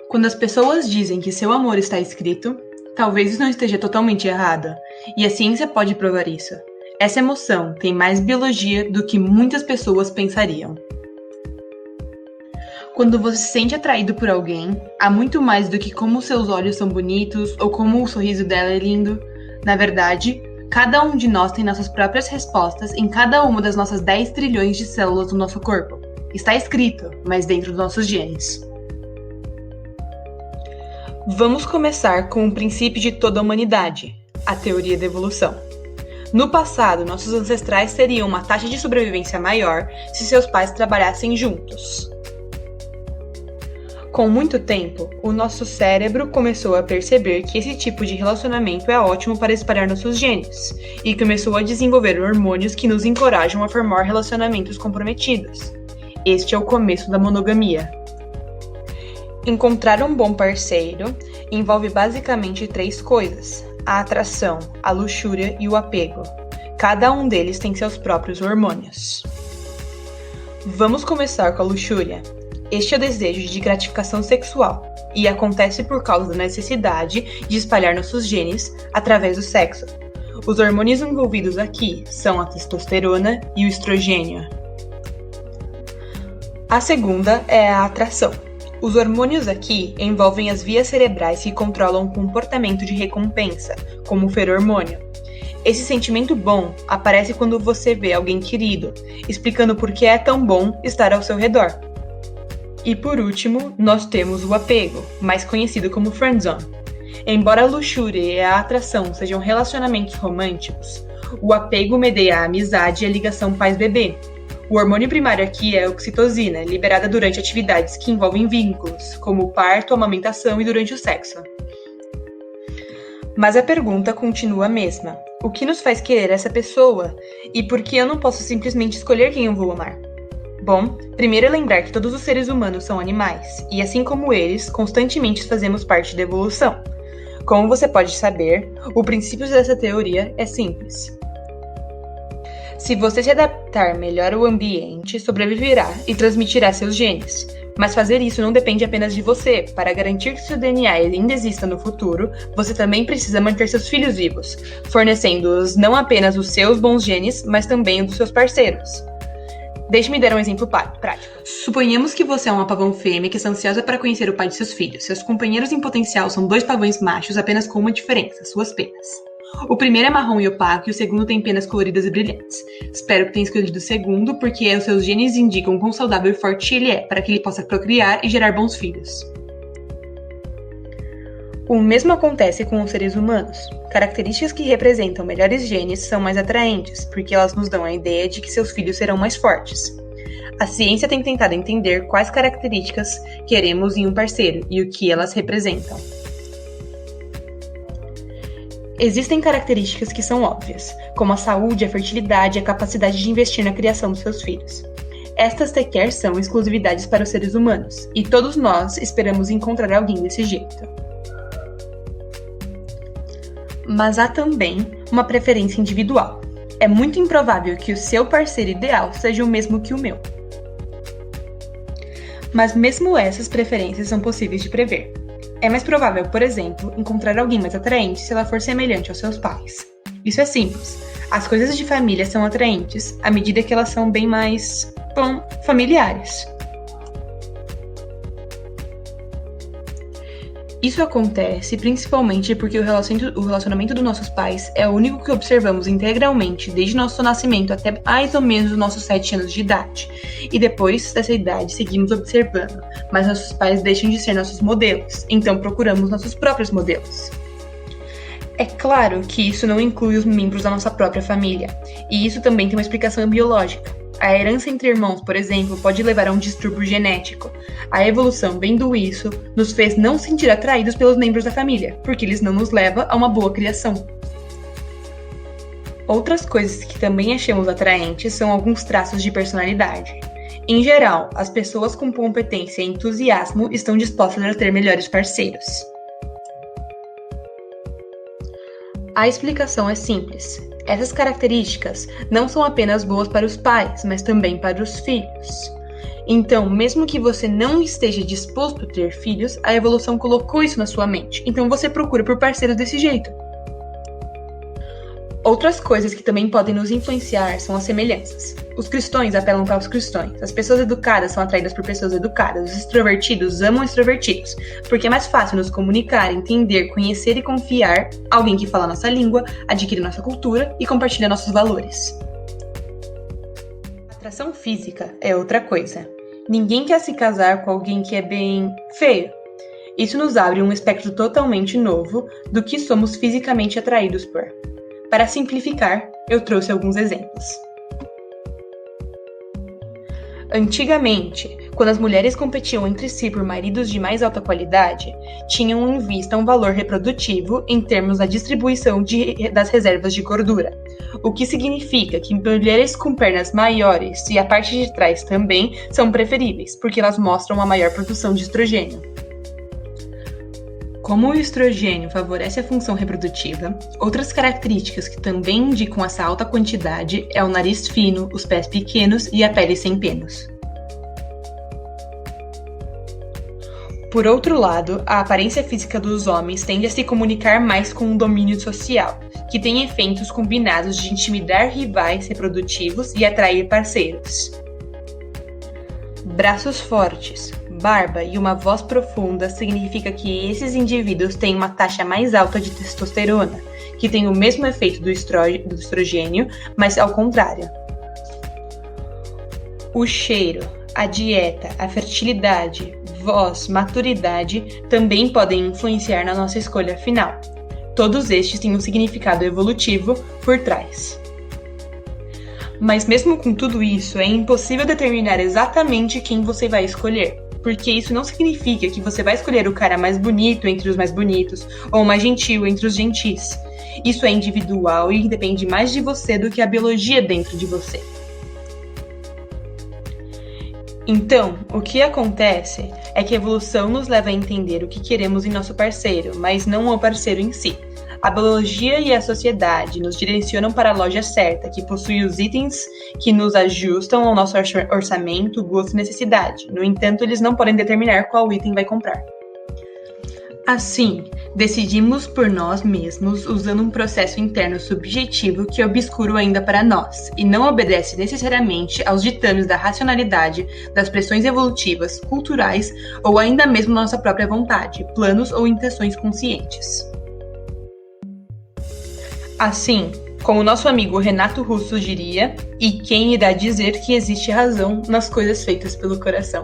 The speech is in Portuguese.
Quando as pessoas dizem que seu amor está escrito, talvez isso não esteja totalmente errado, e a ciência pode provar isso. Essa emoção tem mais biologia do que muitas pessoas pensariam. Quando você se sente atraído por alguém, há muito mais do que como seus olhos são bonitos ou como o sorriso dela é lindo. Na verdade, cada um de nós tem nossas próprias respostas em cada uma das nossas 10 trilhões de células do nosso corpo. Está escrito, mas dentro dos nossos genes. Vamos começar com o princípio de toda a humanidade, a teoria da evolução. No passado, nossos ancestrais teriam uma taxa de sobrevivência maior se seus pais trabalhassem juntos. Com muito tempo, o nosso cérebro começou a perceber que esse tipo de relacionamento é ótimo para espalhar nossos genes, e começou a desenvolver hormônios que nos encorajam a formar relacionamentos comprometidos. Este é o começo da monogamia. Encontrar um bom parceiro envolve basicamente 3 coisas: a atração, a luxúria e o apego. Cada um deles tem seus próprios hormônios. Vamos começar com a luxúria. Este é o desejo de gratificação sexual e acontece por causa da necessidade de espalhar nossos genes através do sexo. Os hormônios envolvidos aqui são a testosterona e o estrogênio. A segunda é a atração. Os hormônios aqui envolvem as vias cerebrais que controlam o comportamento de recompensa, como o feromônio. Esse sentimento bom aparece quando você vê alguém querido, explicando por que é tão bom estar ao seu redor. E por último, nós temos o apego, mais conhecido como friendzone. Embora a luxúria e a atração sejam relacionamentos românticos, o apego medeia a amizade e a ligação pais-bebê. O hormônio primário aqui é a oxitocina, liberada durante atividades que envolvem vínculos, como o parto, a amamentação e durante o sexo. Mas a pergunta continua a mesma. O que nos faz querer essa pessoa? E por que eu não posso simplesmente escolher quem eu vou amar? Bom, primeiro é lembrar que todos os seres humanos são animais, e assim como eles, constantemente fazemos parte da evolução. Como você pode saber, o princípio dessa teoria é simples. Se você se adaptar melhor ao ambiente, sobreviverá e transmitirá seus genes. Mas fazer isso não depende apenas de você. Para garantir que seu DNA ainda exista no futuro, você também precisa manter seus filhos vivos, fornecendo-os não apenas os seus bons genes, mas também os dos seus parceiros. Deixe-me dar um exemplo prático. Suponhamos que você é uma pavão fêmea que está ansiosa para conhecer o pai de seus filhos. Seus companheiros em potencial são 2 pavões machos, apenas com uma diferença: suas penas. O primeiro é marrom e opaco e o segundo tem penas coloridas e brilhantes. Espero que tenha escolhido o segundo, porque os seus genes indicam quão saudável e forte ele é, para que ele possa procriar e gerar bons filhos. O mesmo acontece com os seres humanos. Características que representam melhores genes são mais atraentes, porque elas nos dão a ideia de que seus filhos serão mais fortes. A ciência tem tentado entender quais características queremos em um parceiro e o que elas representam. Existem características que são óbvias, como a saúde, a fertilidade e a capacidade de investir na criação dos seus filhos. Estas sequer são exclusividades para os seres humanos, e todos nós esperamos encontrar alguém desse jeito. Mas há também uma preferência individual. É muito improvável que o seu parceiro ideal seja o mesmo que o meu. Mas mesmo essas preferências são possíveis de prever. É mais provável, por exemplo, encontrar alguém mais atraente se ela for semelhante aos seus pais. Isso é simples. As coisas de família são atraentes à medida que elas são bem mais, familiares. Isso acontece principalmente porque o relacionamento dos nossos pais é o único que observamos integralmente desde nosso nascimento até mais ou menos os nossos 7 anos de idade. E depois dessa idade seguimos observando, mas nossos pais deixam de ser nossos modelos, então procuramos nossos próprios modelos. É claro que isso não inclui os membros da nossa própria família, e isso também tem uma explicação biológica. A herança entre irmãos, por exemplo, pode levar a um distúrbio genético. A evolução, vendo isso, nos fez não sentir atraídos pelos membros da família, porque eles não nos levam a uma boa criação. Outras coisas que também achamos atraentes são alguns traços de personalidade. Em geral, as pessoas com competência e entusiasmo estão dispostas a ter melhores parceiros. A explicação é simples. Essas características não são apenas boas para os pais, mas também para os filhos. Então, mesmo que você não esteja disposto a ter filhos, a evolução colocou isso na sua mente. Então você procura por parceiros desse jeito. Outras coisas que também podem nos influenciar são as semelhanças. Os cristãos apelam para os cristãos, as pessoas educadas são atraídas por pessoas educadas, os extrovertidos amam extrovertidos, porque é mais fácil nos comunicar, entender, conhecer e confiar alguém que fala nossa língua, adquire nossa cultura e compartilha nossos valores. A atração física é outra coisa. Ninguém quer se casar com alguém que é bem feio. Isso nos abre um espectro totalmente novo do que somos fisicamente atraídos por. Para simplificar, eu trouxe alguns exemplos. Antigamente, quando as mulheres competiam entre si por maridos de mais alta qualidade, tinham em vista um valor reprodutivo em termos da distribuição das reservas de gordura, o que significa que mulheres com pernas maiores e a parte de trás também são preferíveis, porque elas mostram uma maior produção de estrogênio. Como o estrogênio favorece a função reprodutiva, outras características que também indicam essa alta quantidade é o nariz fino, os pés pequenos e a pele sem pelos. Por outro lado, a aparência física dos homens tende a se comunicar mais com o domínio social, que tem efeitos combinados de intimidar rivais reprodutivos e atrair parceiros. Braços fortes, barba e uma voz profunda significa que esses indivíduos têm uma taxa mais alta de testosterona, que tem o mesmo efeito do estrogênio, mas ao contrário. O cheiro, a dieta, a fertilidade, voz, maturidade também podem influenciar na nossa escolha final. Todos estes têm um significado evolutivo por trás. Mas mesmo com tudo isso, é impossível determinar exatamente quem você vai escolher, porque isso não significa que você vai escolher o cara mais bonito entre os mais bonitos, ou o mais gentil entre os gentis. Isso é individual e depende mais de você do que a biologia dentro de você. Então, o que acontece é que a evolução nos leva a entender o que queremos em nosso parceiro, mas não o parceiro em si. A biologia e a sociedade nos direcionam para a loja certa, que possui os itens que nos ajustam ao nosso orçamento, gosto e necessidade. No entanto, eles não podem determinar qual item vai comprar. Assim, decidimos por nós mesmos usando um processo interno subjetivo que é obscuro ainda para nós, e não obedece necessariamente aos ditames da racionalidade, das pressões evolutivas, culturais ou ainda mesmo nossa própria vontade, planos ou intenções conscientes. Assim, como nosso amigo Renato Russo diria, e quem irá dizer que existe razão nas coisas feitas pelo coração?